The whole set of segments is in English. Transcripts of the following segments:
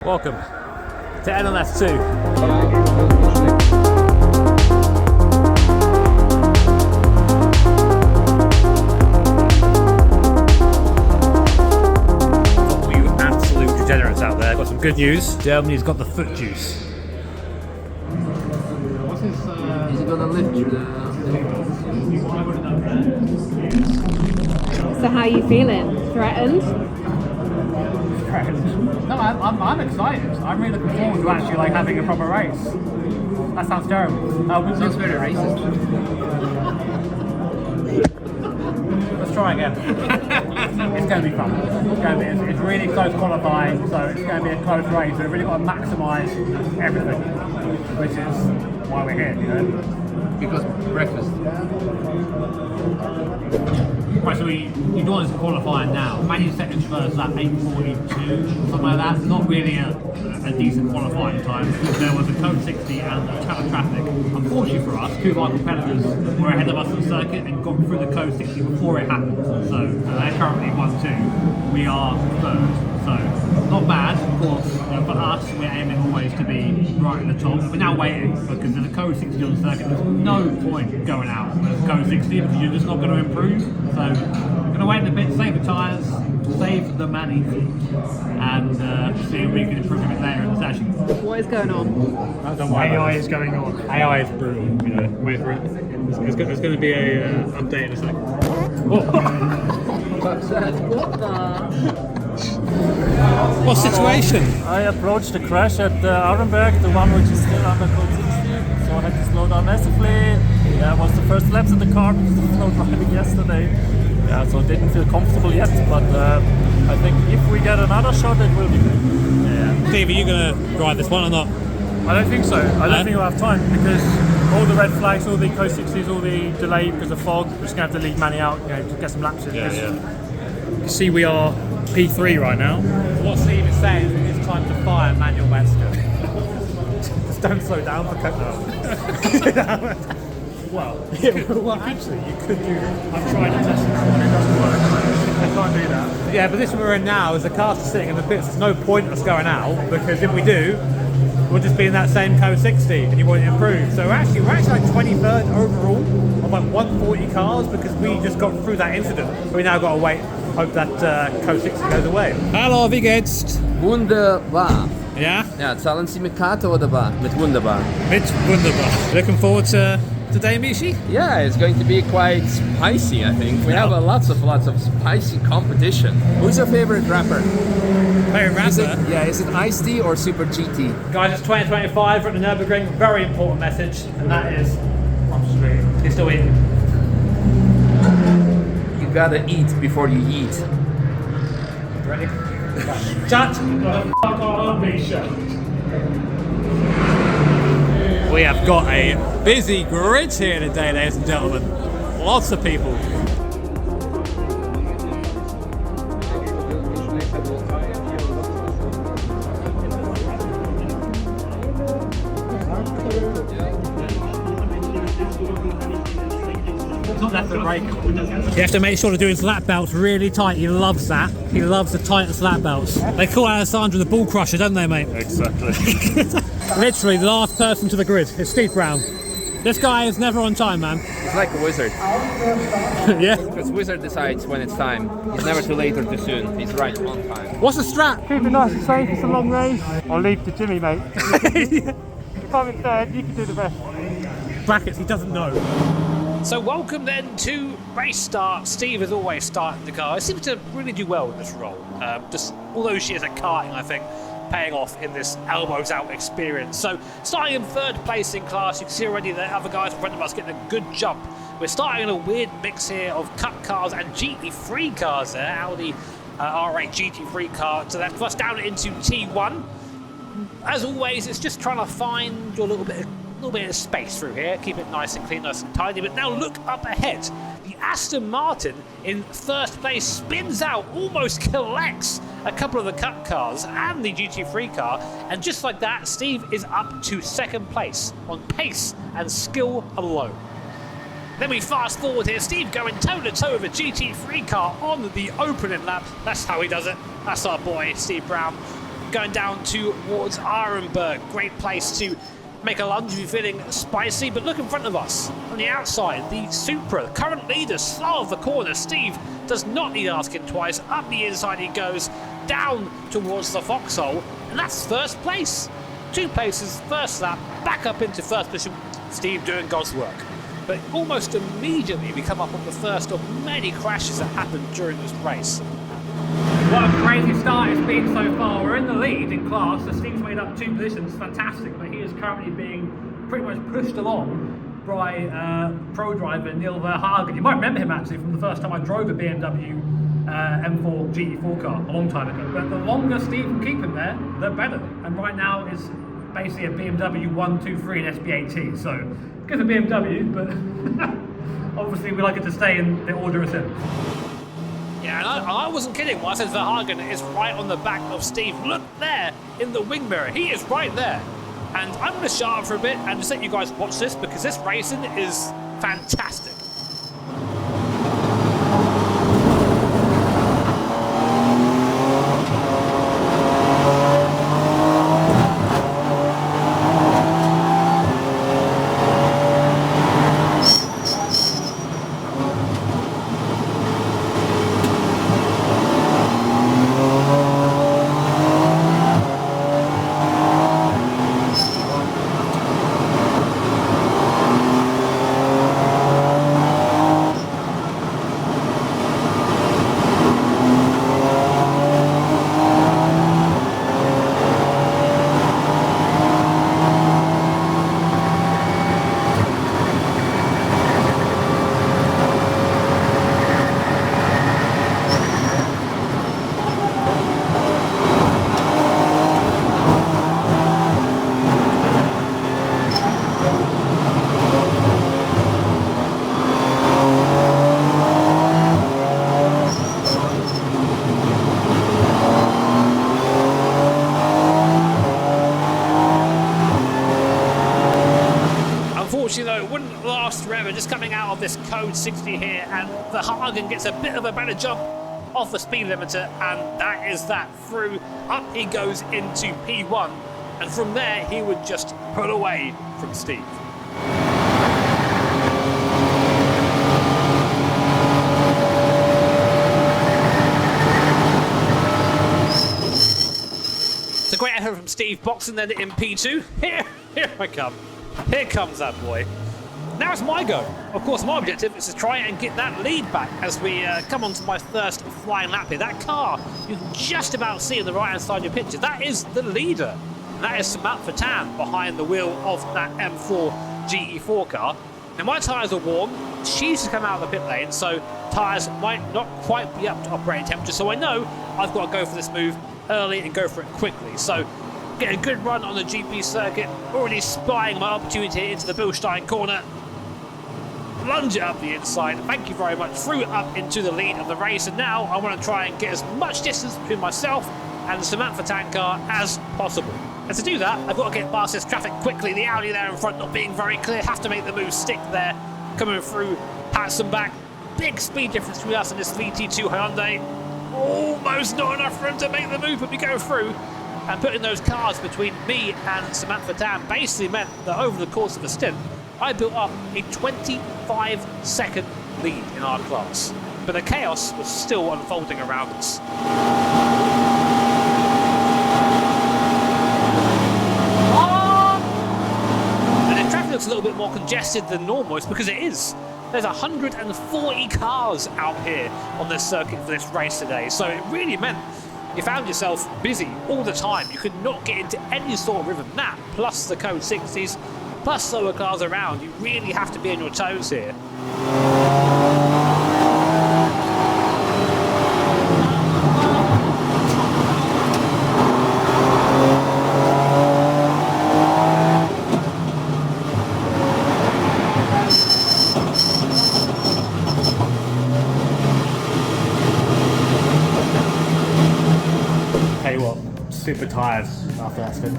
Welcome to NLS 2. Got you absolute degenerates out there. Got some good news. Germany's got the foot juice. What's his, is he gonna lift you So how are you feeling? Threatened? No, I'm excited. I'm really looking forward to actually like having a proper race. That sounds terrible. Sounds very racist. Let's try again. It's going to be fun. It's really close qualifying, so it's going to be a close race. We've really got to maximise everything, which is why we're here, you know. Because breakfast. Right, so you want us to qualify now. Manual seconds first at 8:42, something like that. Not really a decent qualifying time. There was a code 60 and a ton of traffic. Unfortunately for us, two of our competitors were ahead of us on the circuit and got through the code 60 before it happened. So they're currently 1-2. We are third. So not bad, of course. You know, for us, we're aiming always to be right at the top. We're now waiting because there's a code 60 on the circuit. There's no point going out with code 60 because you're just not going to improve. So we're going to wait a bit, save the tyres, save the money, and see if we can improve a bit later in the session. What is going on? AI is going on. AI is brutal. You know, wait for it. There's going to be a update in a second. What the? What situation? I approached the crash at Arenberg, the one which is still under code 60, so I had to slow down massively. Yeah, it was the first laps in the car because of slow driving yesterday. Yeah, so I didn't feel comfortable yet, but I think if we get another shot, it will be good. Yeah. Steve, are you going to ride this one or not? I don't think so. I don't think we'll have time because all the red flags, all the code 60s, all the delay because of fog, we're just going to have to leave Manny out, you know, to get some laps in. Yeah. You see, we are P3 right now. What Steve is saying is it's time to fire Manuel Metzger. Just don't slow down for Well, actually, you could do. I've tried to test it out and it doesn't work. I can't do that. Yeah, but this one we're in now is the cars are sitting in the pits. There's no point us going out because if we do, we'll just be in that same code 60 and you won't improve. So we're actually like 23rd overall of like 140 cars because we just got through that incident. We now got to wait, hope that code 60 goes away. Hallo, wie geht's? Wunderbar. Yeah? Ja, zahlen Sie mit Karte oder bar? Mit wunderbar. It's wunderbar. Looking forward to today, Mishi? Yeah, it's going to be quite spicy, I think. We have lots of spicy competition. Who's your favorite rapper? Favorite rapper? Is it Ice T or Super GT? Guys, it's 2025, we're at the Nurburgring. Very important message, and that is, you're still eating. You gotta eat before you eat. Ready? Shut the fuck up, Misha. We have got a busy grid here today, ladies and gentlemen. Lots of people. You have to make sure to do his lap belts really tight. He loves that. He loves the tightest lap belts. They call Alessandro the ball crusher, don't they, mate? Exactly. Literally, the last person to the grid is Steve Brown. This guy is never on time, man. He's like a wizard. Yeah. Because wizard decides when it's time. He's never too late or too soon. He's right on time. What's the strat? Keep it nice and safe, it's a long race. I'll leave to Jimmy, mate. If I'm in third, you can do the rest. Brackets, he doesn't know. So welcome then to race start. Steve is always starting the car. He seems to really do well in this role. Just all those years at karting, I think, paying off in this elbows out experience. So starting in third place in class, you can see already the other guys in front of us getting a good jump. We're starting in a weird mix here of cup cars and GT3 cars there. Audi R8 GT3 car to that, plus down into T1. As always, it's just trying to find your little bit of space through here, keep it nice and clean, nice and tidy. But now look up ahead. The Aston Martin in first place spins out, almost collects a couple of the cup cars and the GT3 car, and just like that, Steve is up to second place on pace and skill alone. Then we fast forward here, Steve going toe-to-toe with a GT3 car on the opening lap. That's how he does it. That's our boy, Steve Brown. going down towards Arenberg. Great place to make a lunge if you're feeling spicy, but look in front of us. On the outside, the Supra, the current leader, slow of the corner. Steve does not need asking twice. Up the inside he goes, down towards the foxhole, and that's first place. 2 places, first lap, back up into first position. Steve doing God's work. But almost immediately we come up on the first of many crashes that happened during this race. What a crazy start it's been so far. We're in the lead in class. The Steve's made up 2 positions, fantastic, but he is currently being pretty much pushed along by pro driver Neil Verhagen. You might remember him actually from the first time I drove a BMW M4 GE4 car a long time ago. But the longer Steve can keep him there, the better. And right now it's basically a BMW 123 and SB8T. So good for BMW, but obviously we like it to stay in the order it's in. Yeah, and I wasn't kidding when I said Verhagen is right on the back of Steve. Look there in the wing mirror. He is right there. And I'm going to shut up for a bit and just let you guys watch this because this racing is fantastic. Though, it wouldn't last forever. Just coming out of this code 60 here, and Verhagen gets a bit of a better jump off the speed limiter, and that is that. Through, up he goes into P1, and from there he would just pull away from Steve. It's a great effort from Steve, boxing then in P2. Here I come. Here comes that boy. Now it's my go. Of course, my objective is to try and get that lead back as we come on to my first flying lap here. That car, you can just about see on the right-hand side of your picture, that is the leader. And that is Samantha Tan behind the wheel of that M4 GE4 car. Now, my tyres are warm. She's just come out of the pit lane, so tyres might not quite be up to operating temperature. So I know I've got to go for this move early and go for it quickly. So get a good run on the GP circuit, already spying my opportunity into the Bilstein corner. Lunge it up the inside, thank you very much, threw it up into the lead of the race, and now I want to try and get as much distance between myself and the Samantha Tan car as possible. And to do that, I've got to get past this traffic quickly, the Audi there in front not being very clear, have to make the move stick there, coming through, Patson back, big speed difference between us and this VT2 Hyundai, almost not enough for him to make the move, but we go through. And putting those cars between me and Samantha Tan basically meant that over the course of a stint, I built up a 25-second lead in our class. But the chaos was still unfolding around us. And if traffic looks a little bit more congested than normal, it's because it is. There's 140 cars out here on this circuit for this race today, so it really meant you found yourself busy all the time. You could not get into any sort of rhythm. That, plus the code 60s, plus slower cars around, you really have to be on your toes here. Tell you what, super tired after that stint.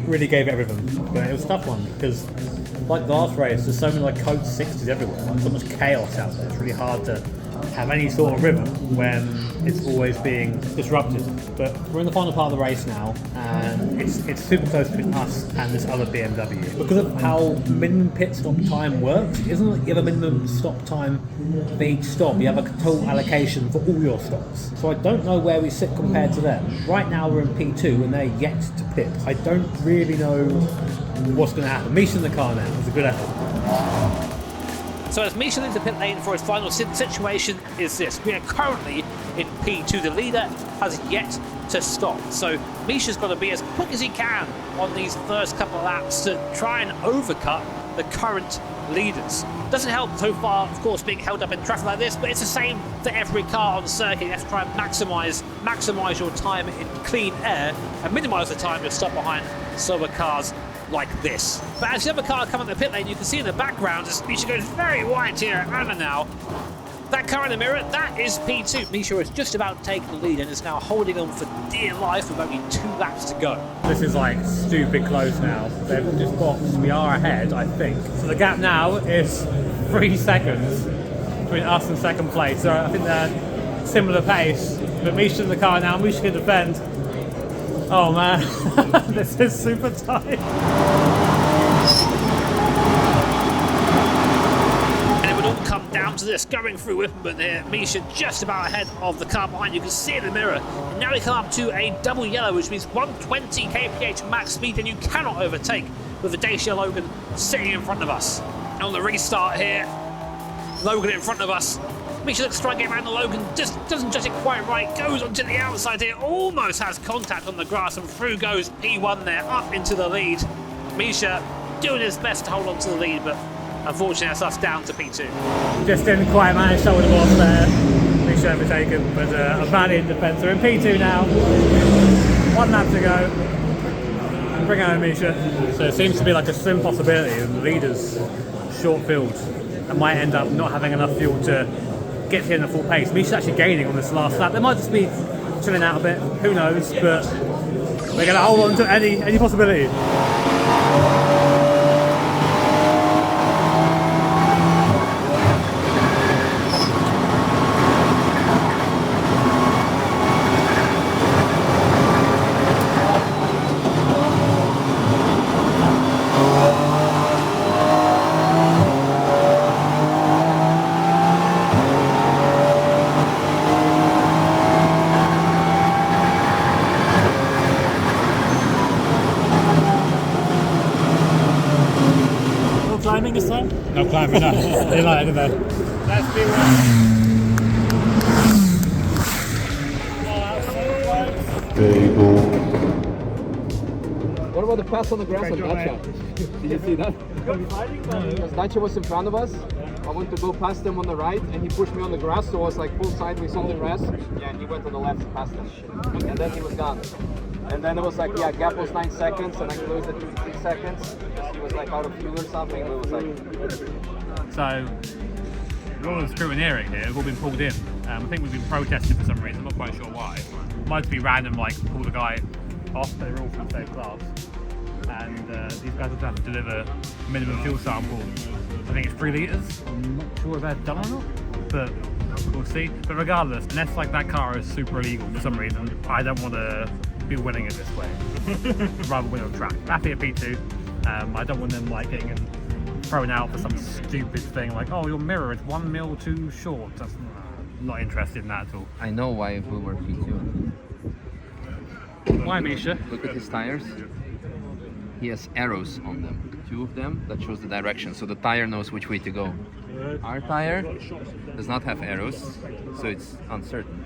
Really gave it everything, but it was a tough one because, like the last race, there's so many like code 60s everywhere. Like so much chaos out there. It's really hard to have any sort of rhythm when it's always being disrupted. But we're in the final part of the race now, and it's super close between us and this other BMW. Because of how minimum pit stop time works, it isn't like you have a minimum stop time for each stop, you have a total allocation for all your stops. So I don't know where we sit compared to them. Right now we're in P2 and they're yet to pit. I don't really know what's going to happen. Misha's in the car now, it's a good effort. So as Misha leaves the pit lane for his final situation is this. We are currently in P2. The leader has yet to stop. So Misha's got to be as quick as he can on these first couple of laps to try and overcut the current leaders. Doesn't help so far, of course, being held up in traffic like this, but it's the same for every car on the circuit. You have to try and maximise your time in clean air and minimise the time you're stuck behind slower cars like this. But as the other car comes in the pit lane, you can see in the background as Misha goes very wide here at Anna now. That car in the mirror, that is P2. Misha is just about to take the lead and is now holding on for dear life with only 2 laps to go. This is like stupid close now. They've just boxed. We are ahead, I think. So the gap now is 3 seconds between us and second place. So I think they're similar pace. But Misha's in the car now. Misha can defend. Oh man, this is super tight. And it would all come down to this, going through Whipperman here. Misha just about ahead of the car behind. You can see in the mirror. And now we come up to a double yellow, which means 120 kph max speed, and you cannot overtake with the Dacia Logan sitting in front of us. And on the restart here, Logan in front of us. Misha looks to try and get around the Logan, just doesn't judge it quite right, goes onto the outside here, almost has contact on the grass, and through goes P1 there, up into the lead. Misha doing his best to hold on to the lead, but unfortunately that's us down to P2. Just didn't quite manage to hold the ball there. Misha overtaken, but a valiant defence. We're in P2 now. 1 lap to go. Bring out Misha. So it seems to be like a slim possibility of the leaders short field and might end up not having enough fuel to get here in a full pace. Misha's actually gaining on this last lap. They might just be chilling out a bit, who knows, but we're going to hold on to any possibility. Climbing this time? No climbing, no. They like it there. That's P1. What about the pass on the grass on Dacia? Did you see that? Because Dacia was in front of us. I went to go past him on the right, and he pushed me on the grass, so I was like full sideways on the grass. Yeah, and he went on the left and passed him. And then he was gone. And then it was like, yeah, gap was 9 seconds, and I closed it to 3 seconds. He was like out of fuel or something, and it was like... So, a lot of scrutineering here have all been pulled in. I think we've been protested for some reason, I'm not quite sure why. Might be random, like pull the guy off, they're all from the same class. And these guys will have to deliver minimum fuel sample. I think it's 3 litres. I'm not sure if they're done or not, but we'll see. But regardless, unless like that car is super illegal for some reason, I don't want to be winning it this way. I'd rather win on track. Happy at P2. I don't want them like getting thrown out for some stupid thing like, oh, your mirror is 1 mil too short. That's not interested in that at all. I know why we were P2. Why, Misha? Look at his tires. He has arrows on them. 2 of them that shows the direction, so the tire knows which way to go. Our tire does not have arrows, so it's uncertain.